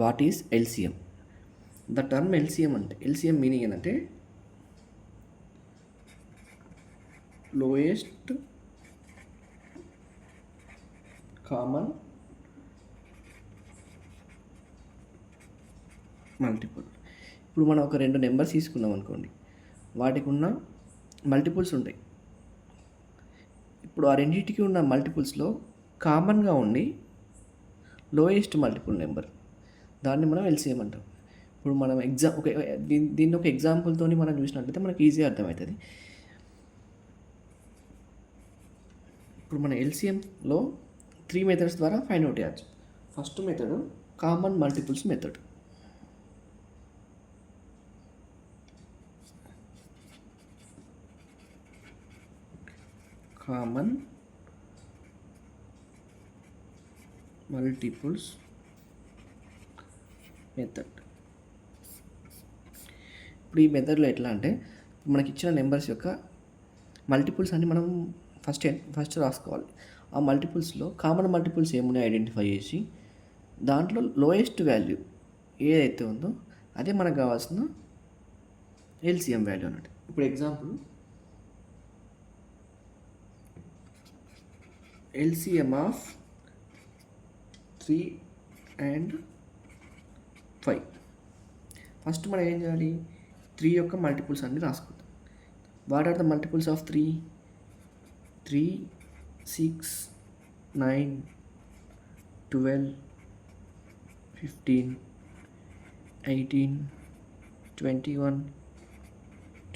What is LCM? The term LCM అంటే LCM meaning ఏంటంటే lowest common multiple. ఇప్పుడు మనం ఒక 2 నెంబర్స్ తీసుకున్నాం అనుకోండి, వాటికి ఉన్న మల్టిపుల్స్ ఉంటాయి. ఇప్పుడు ఆ రెండింటికి ఉన్న మల్టిపుల్స్లో కామన్గా ఉండి లోయెస్ట్ మల్టిపుల్ నెంబర్, దాన్ని మనం ఎల్సిఎం అంటాం. ఇప్పుడు మనం దీన్ని ఒక ఎగ్జాంపుల్తో మనం చూసినట్లయితే మనకి ఈజీ అర్థమవుతుంది. ఇప్పుడు మన ఎల్సిఎంలో 3 మెథడ్స్ ద్వారా ఫైండ్ అవుట్ చేయొచ్చు. First method common multiples method. Common multiples method. ఇప్పుడు ఈ మెథడ్లో ఎట్లా అంటే మనకి ఇచ్చిన నెంబర్స్ యొక్క మల్టిపుల్స్ అన్ని మనం ఫస్ట్ రాసుకోవాలి. ఆ మల్టిపుల్స్లో కామన్ మల్టిపుల్స్ ఏమున్నాయో ఐడెంటిఫై చేసి దాంట్లో లోయెస్ట్ వాల్యూ ఏదైతే ఉందో అదే మనకు కావాల్సిన ఎల్సిఎం వాల్యూ అన్నట్టు. ఇప్పుడు example LCM of 3 and 5. First మనం ఏం చేయాలి? 3 యొక్క మల్టిపుల్స్ అన్ని రాసుకుందాం. What are the multiples of 3? 3, 6, 9, 12, 15, 18, 21,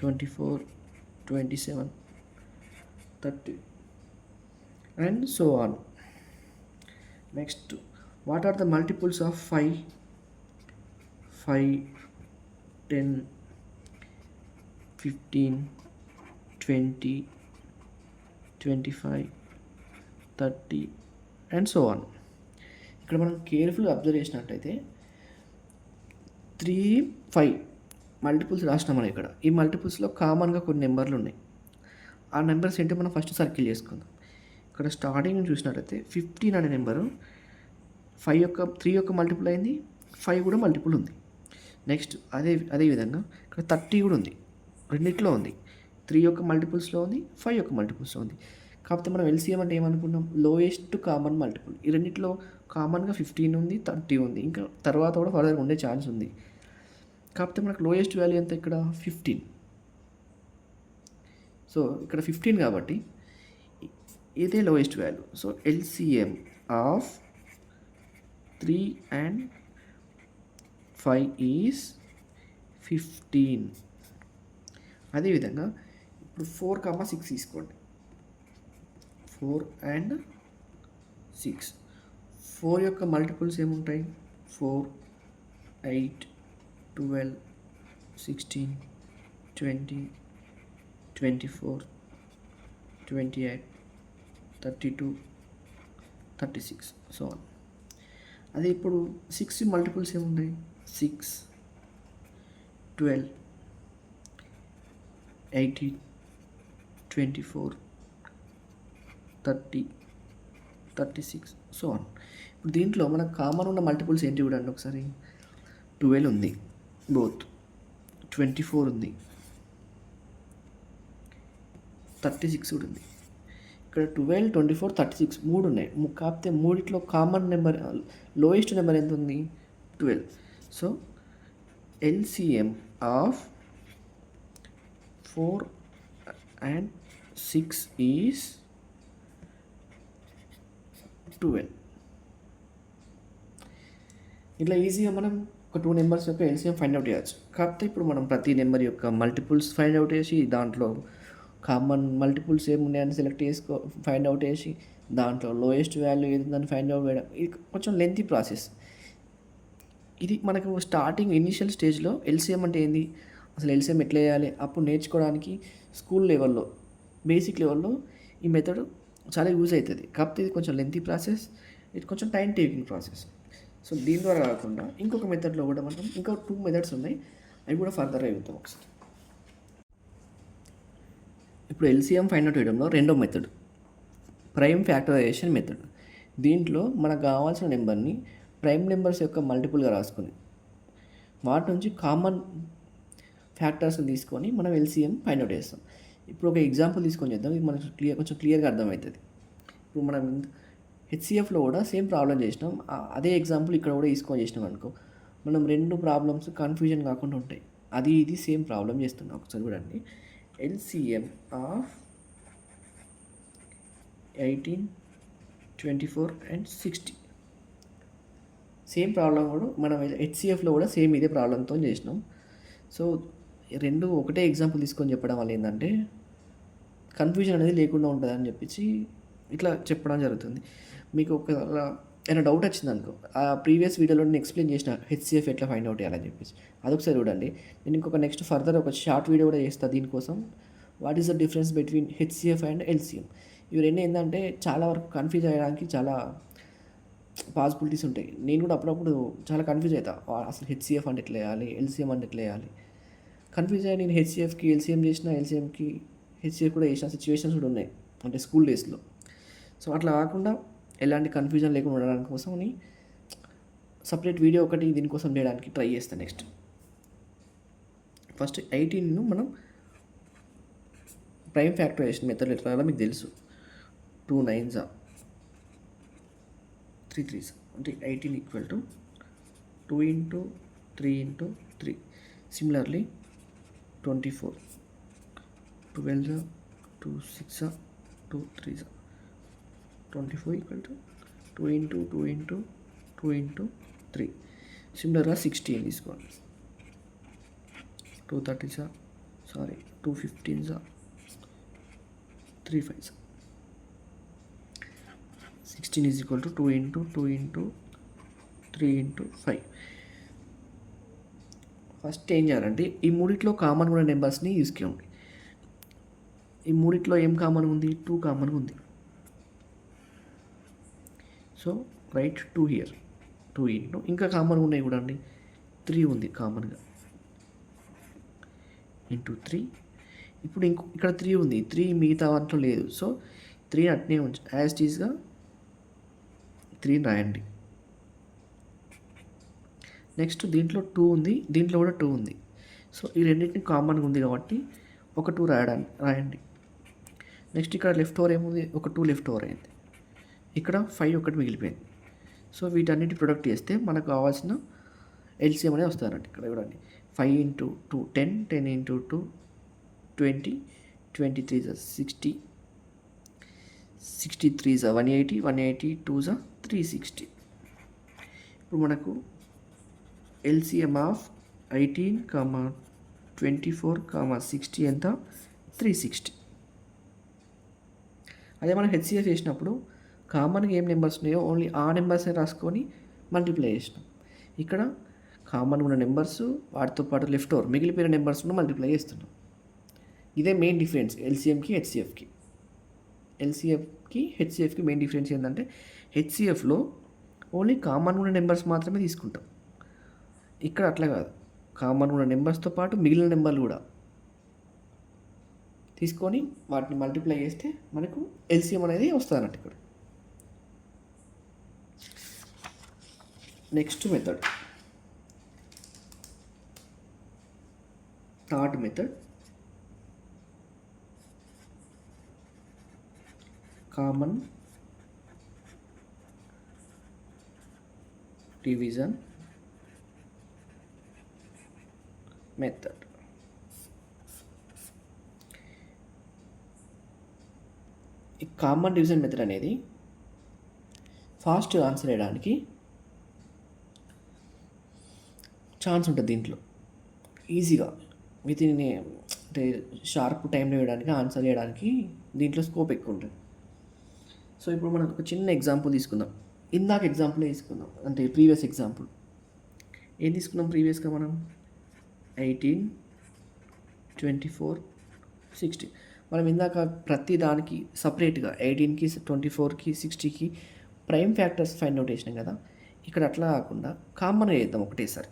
24, 27, 30 and so on. Next, what are the multiples of 5? 5, 10, 15, 20, 25, 30 and so on. ఇక్కడ మనం కేర్ఫుల్గా అబ్జర్వ్ చేసినట్టయితే 3, 5 మల్టిపుల్స్ రాసినాం మనం. ఇక్కడ ఈ మల్టిపుల్స్లో కామన్గా కొన్ని నెంబర్లు ఉన్నాయి. ఆ నెంబర్స్ ఏంటో మనం ఫస్ట్ సర్కిల్ చేసుకుందాం. ఇక్కడ స్టార్టింగ్ చూసినట్టయితే 15 అనే నెంబరు 3 యొక్క మల్టిపుల్ అయింది, 5 కూడా మల్టిపుల్ ఉంది. నెక్స్ట్ అదేవిధంగా ఇక్కడ 30 కూడా ఉంది, రెండిట్లో ఉంది. 3 యొక్క మల్టిపుల్స్లో ఉంది, 5 యొక్క మల్టిపుల్స్లో ఉంది. కాకపోతే మనం ఎల్సిఎం అంటే ఏమనుకున్నాం? Lowest common multiple. ఈ రెండిట్లో కామన్గా 15 ఉంది, 30 ఉంది. ఇంకా తర్వాత కూడా ఫర్దర్ ఉండే ఛాన్స్ ఉంది. కాకపోతే మనకు లోయెస్ట్ వాల్యూ ఎంత? ఇక్కడ 15. సో ఇక్కడ 15 కాబట్టి ఇదే lowest value. So LCM of 3 and 5 is 15. అదేవిధంగా ఇప్పుడు 4, 6 తీసుకోండి. 4 and 6. 4 యొక్క మల్టిపుల్స్ ఏముంటాయి? 4, 8, 12, 16, 20, 24, 28, 32, 36 సో ఆన్. అదే ఇప్పుడు 6 మల్టిపుల్స్ ఏమున్నాయి? 6, 12, 18, 24, 30, 36 సో ఆన్. ఇప్పుడు దీంట్లో మనకు కామన్ ఉన్న మల్టిపుల్స్ ఏంటి చూడండి ఒకసారి. 12 ఉంది బోత్, 24 ఉంది, 36 కూడా ఉంది. ఇక్కడ 12, 24, 36 3 ఉన్నాయి. కాకపోతే మూడిట్లో కామన్ నెంబర్ లోయెస్ట్ నెంబర్ ఎంత ఉంది? 12. So LCM of 4 and 6 is 12. ఇట్లా ఈజీగా మనం ఒక 2 నెంబర్స్ యొక్క ఎల్సిఎం ఫైండ్ అవుట్ చేయొచ్చు. కాకపోతే ఇప్పుడు మనం ప్రతి నెంబర్ యొక్క మల్టిపుల్స్ ఫైండ్ అవుట్ చేసి దాంట్లో కామన్ మల్టిపుల్స్ ఏమున్నాయని ఫైండ్ అవుట్ చేసి దాంట్లో లోయెస్ట్ వాల్యూ ఏది ఉందని ఫైండ్ అవుట్ చేయడం ఇది కొంచెం లెంతీ ప్రాసెస్. ఇది మనకు ఇనిషియల్ స్టేజ్లో ఎల్సిఎం అంటే ఏంది, అసలు ఎల్సిఎం ఎట్లా చేయాలి అప్పుడు నేర్చుకోవడానికి స్కూల్ లెవెల్లో బేసిక్ లెవెల్లో ఈ మెథడ్ చాలా యూజ్ అవుతుంది. కాకపోతే ఇది కొంచెం లెంతీ ప్రాసెస్, ఇది కొంచెం టైం టేకింగ్ ప్రాసెస్. సో దీని ద్వారా కాకుండా ఇంకొక మెథడ్లో కూడా మనం ఇంకా 2 మెథడ్స్ ఉన్నాయి, అవి కూడా ఫర్దర్గా అవుతాం ఒకసారి. ఇప్పుడు ఎల్సిఎం ఫైండ్ అవుట్ చేయడంలో రెండో మెథడ్ ప్రైమ్ ఫ్యాక్టరైజేషన్ మెథడ్. దీంట్లో మనకు కావాల్సిన నెంబర్ని ప్రైమ్ నెంబర్స్ యొక్క మల్టిపుల్గా రాసుకుని వాటి నుంచి కామన్ ఫ్యాక్టర్స్ని తీసుకొని మనం ఎల్సిఎం ఫైండ్ అవుట్ చేస్తాం. ఇప్పుడు ఒక ఎగ్జాంపుల్ తీసుకొని చేద్దాం, ఇది మనకు కొంచెం క్లియర్గా అర్థమవుతుంది. ఇప్పుడు మనం హెచ్సిఎఫ్లో కూడా సేమ్ ప్రాబ్లం చేసినాం, అదే ఎగ్జాంపుల్ ఇక్కడ కూడా తీసుకొని చేసినాం అనుకో, మనం రెండు ప్రాబ్లమ్స్ కన్ఫ్యూజన్ కాకుండా ఉంటాయి. అది ఇది సేమ్ ప్రాబ్లం చేస్తున్నాం. ఒకసారి చూడండి, LCM of 18, 24 and 60 same problem కూడా మనం హెచ్సిఎఫ్లో కూడా సేమ్ ఇదే ప్రాబ్లంతో చేసినాం. సో రెండు ఒకటే ఎగ్జాంపుల్ తీసుకొని చెప్పడం వల్ల ఏంటంటే కన్ఫ్యూజన్ అనేది లేకుండా ఉంటుంది అని చెప్పించి ఇట్లా చెప్పడం జరుగుతుంది. మీకు ఒక ఏమైనా డౌట్ వచ్చింది అనుకో, ఆ ప్రీవియస్ వీడియోలో నేను ఎక్స్ప్లెయిన్ చేసిన హెచ్సిఎఫ్ ఎట్లా ఫైండ్ అవుట్ చేయాలని చెప్పేసి అదొకసారి చూడండి. నేను ఇంకొక నెక్స్ట్ ఫర్దర్ ఒక షార్ట్ వీడియో కూడా చేస్తాను దీనికోసం, what is the difference between HCF and LCM. ఇవి రెండు ఏంటంటే చాలా వరకు కన్ఫ్యూజ్ అయ్యడానికి చాలా పాసిబిలిటీస్ ఉంటాయి. నేను కూడా అప్పుడప్పుడు చాలా కన్ఫ్యూజ్ అవుతా, అసలు హెచ్సిఎఫ్ అంటే ఎట్లా వేయాలి, ఎల్సిఎం అంటే ఎట్లా వేయాలి, కన్ఫ్యూజ్ అయ్యి నేను హెచ్సిఎఫ్కి ఎల్సిఎం చేసిన, ఎల్సిఎంకి హెచ్సిఎఫ్ కూడా చేసిన సిచ్యువేషన్స్ కూడా ఉన్నాయి, అంటే స్కూల్ డేస్లో. సో అట్లా కాకుండా ఎలాంటి కన్ఫ్యూజన్ లేకుండా ఉండడానికి కోసం సపరేట్ వీడియో ఒకటి దీనికోసం చేయడానికి ట్రై చేస్తాను. నెక్స్ట్ ఫస్ట్ 18ను మనం ప్రైమ్ ఫ్యాక్టరైజేషన్ మెథడ్ ఎట్లా మీకు తెలుసు. 2 9s 3 3s అంటే 18 equal to 2 into 3 into 3. Similarly 24 12s 2 6 2 3s 24 equal to 2 into 2 into 2 into 3. సిమిలర్గా 16 తీసుకోండి, 2 30s 2 15s 3 5s. 16 is equal to 2 into 2 into 3 into 5. First ఏం చేయాలంటే ఈ మూడిట్లో కామన్ ఉన్న నెంబర్స్ని తీసుకోండి. ఈ మూడిట్లో ఏం కామన్ ఉంది, 2 కామన్గా ఉంది. సో రైట్ 2 హియర్, 2 ఇంటూ ఇంకా కామన్గా ఉన్నాయి కూడా అండి, 3 ఉంది కామన్గా, ఇంటూ 3. ఇప్పుడు ఇక్కడ 3 ఉంది, 3 మిగతా వాటిలో లేదు. సో 3 అట్నే ఉంచు, యాజ్ ఇట్ ఈస్గా 3 రాయండి. నెక్స్ట్ దీంట్లో 2 ఉంది, దీంట్లో కూడా 2 ఉంది. సో ఈ రెండింటిని కామన్గా ఉంది కాబట్టి ఒక 2 రాయండి. నెక్స్ట్ ఇక్కడ లెఫ్ట్ ఓవర్ ఏముంది, ఒక 2 లెఫ్ట్ ఓవర్ అయింది. ఇక్కడ 5 ఒకటి మిగిలిపోయింది. సో వీటన్నిటి ప్రొడక్ట్ చేస్తే మనకు కావాల్సిన ఎల్సిఎం అనేది వస్తుందన్నట్టు. ఇక్కడ చూడండి, 5 into 2 10, 10 into 2 20, 23 60, 63 180, 180 2 360. ఇప్పుడు మనకు ఎల్సిఎం ఆఫ్ 18, 24, 60 ఎంత, 360. అదే మనం హెచ్సిఎఫ్ చేసినప్పుడు కామన్గా ఏం నెంబర్స్ ఉన్నాయో ఓన్లీ ఆ నెంబర్స్ని రాసుకొని మల్టిప్లై చేసినాం. ఇక్కడ కామన్ ఉన్న నెంబర్స్ వాటితో పాటు లెఫ్ట్ ఓవర్ మిగిలిపోయిన నెంబర్స్ను మల్టిప్లై చేస్తున్నాం. ఇదే మెయిన్ డిఫరెన్స్ ఎల్సిఎంకి హెచ్సిఎఫ్కి. ఎల్సిఎఫ్కి హెచ్సిఎఫ్కి మెయిన్ డిఫరెన్స్ ఏంటంటే హెచ్సిఎఫ్లో ఓన్లీ కామన్ ఉన్న నెంబర్స్ మాత్రమే తీసుకుంటాం. ఇక్కడ అట్లా కాదు, కామన్ ఉన్న నెంబర్స్తో పాటు మిగిలిన నెంబర్లు కూడా తీసుకొని వాటిని మల్టిప్లై చేస్తే మనకు ఎల్సిఎం అనేది వస్తుంది అన్నట్టు. ఇక్కడ next method, third method, common division method. ఈ కామన్ డివిజన్ మెథడ్ అనేది ఫాస్ట్ ఆన్సర్ చేయడానికి ఛాన్స్ ఉంటుంది. దీంట్లో ఈజీగా విత్ ఇన్ అంటే షార్ప్ టైంలో వేయడానికి, ఆన్సర్ చేయడానికి దీంట్లో స్కోప్ ఎక్కువ ఉంటుంది. సో ఇప్పుడు మనం ఒక చిన్న ఎగ్జాంపుల్ తీసుకుందాం. ఇందాక ఎగ్జాంపుల్ తీసుకుందాం, అంటే ప్రీవియస్ ఎగ్జాంపుల్ ఏం తీసుకున్నాం ప్రీవియస్గా మనం, 18, 24, 60. మనం ఇందాక ప్రతి దానికి సపరేట్గా 18కి 24కి 60కి ప్రైమ్ ఫ్యాక్టర్స్ ఫైండ్ అవుట్ చేసినాం కదా. ఇక్కడ అట్లా కాకుండా కామన్గా చేద్దాం ఒకటేసారి.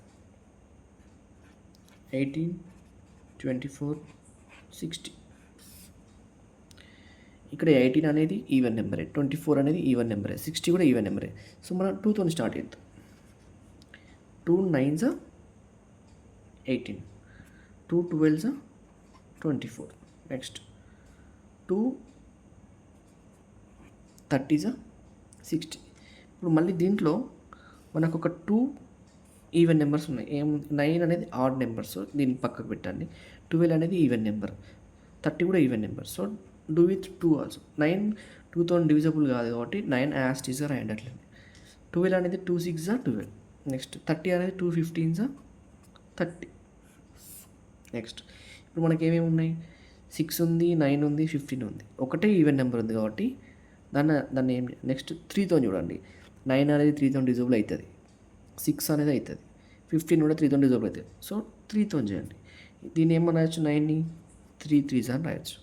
18, 24, 60. ఇక్కడ 18 అనేది ఈవెన్ నెంబరే, 24 అనేది ఈవెన్ నెంబరే, 60 కూడా ఈవెన్ నెంబరే. సో మనం 2తో స్టార్ట్ చేద్దాం. 2 9s 18, 2 12s 24, నెక్స్ట్ 2 30s 60. ఇప్పుడు మళ్ళీ దీంట్లో మనకు ఒక 2 ఈవెన్ నెంబర్స్ ఉన్నాయి. 9 అనేది ఆడ్ నెంబర్స్, దీన్ని పక్కకు పెట్టండి. 12 అనేది ఈవెన్ నెంబర్, 30 కూడా even number. So do with 2 also. 9 2తో డివిజబుల్ కాదు కాబట్టి 9 యాజ్ ఇట్ ఈస్ రాయండి అట్లనే. 12 అనేది 2 6 12, నెక్స్ట్ 30 అనేది 2 15s 30. నెక్స్ట్ ఇప్పుడు మనకి ఏమేమి ఉన్నాయి, 6 ఉంది, 9 ఉంది, 15 ఉంది. ఒకటే ఈవెన్ నెంబర్ ఉంది కాబట్టి దాన్ని ఏం నెక్స్ట్ 3తో చూడండి. 9 అనేది 3తో డివిజబుల్ అవుతుంది, 6 అనేది అవుతుంది, 15 కూడా 3తో డివిజబుల్ అవుతుంది. సో 3తో చేయండి. దీన్ని ఏమని రాయొచ్చు, 9ని 3 3s అని రాయొచ్చు.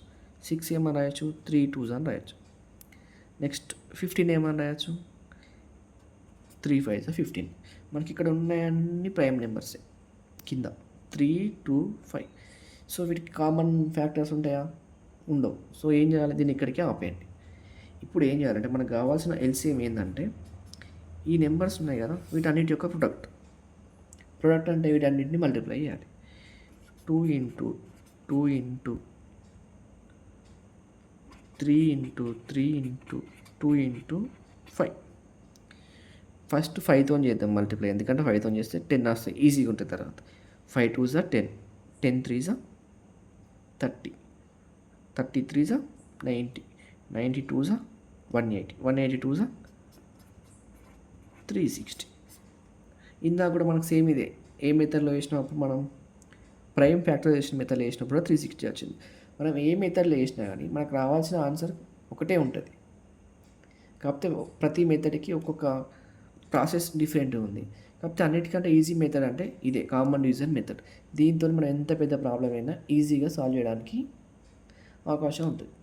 6 ఏమని రాయొచ్చు, 3 2s అని రాయొచ్చు. నెక్స్ట్ 15 ఏమని రాయొచ్చు, 3 5s 15. మనకి ఇక్కడ ఉన్నాయన్నీ ప్రైమ్ నెంబర్సే కింద 3 2 5. సో వీటికి కామన్ ఫ్యాక్టర్స్ ఉంటాయా, ఉండవు. సో ఏం చేయాలి, దీన్ని ఇక్కడికే ఆపేయండి. ఇప్పుడు ఏం చేయాలంటే మనకు కావాల్సిన ఎల్సిఎం ఏంటంటే ఈ నెంబర్స్ ఉన్నాయి కదా, వీటన్నిటి యొక్క ప్రొడక్ట్ అంటే వీటన్నిటిని మల్టిప్లై చేయాలి. 2 into 2 into 3 into 3 into 2 into 5. First 5తో చేద్దాం మల్టిప్లై, ఎందుకంటే 5తో చేస్తే 10 వస్తాయి, ఈజీగా ఉంటుంది. తర్వాత 5 2s 10, 10 3s 30, 30 3s 90, 90 2s 180, 180 2s 360. ఇందాక కూడా మనకు సేమ్ ఇదే, ఏ మెథడ్లో వేసినప్పుడు మనం ప్రైమ్ ఫ్యాక్టరైజేషన్ మెథడ్లో వేసినప్పుడు 360 వచ్చింది. మనం ఏ మెథడ్లో వేసినా కానీ మనకు రావాల్సిన ఆన్సర్ ఒకటే ఉంటుంది. కాకపోతే ప్రతి మెథడ్కి ఒక్కొక్క ప్రాసెస్ డిఫరెంట్ ఉంది. కాకపోతే అన్నిటికంటే ఈజీ మెథడ్ అంటే ఇదే కామన్ డివిజన్ మెథడ్. దీంతో మనం ఎంత పెద్ద ప్రాబ్లం అయినా ఈజీగా సాల్వ్ చేయడానికి అవకాశం ఉంటుంది.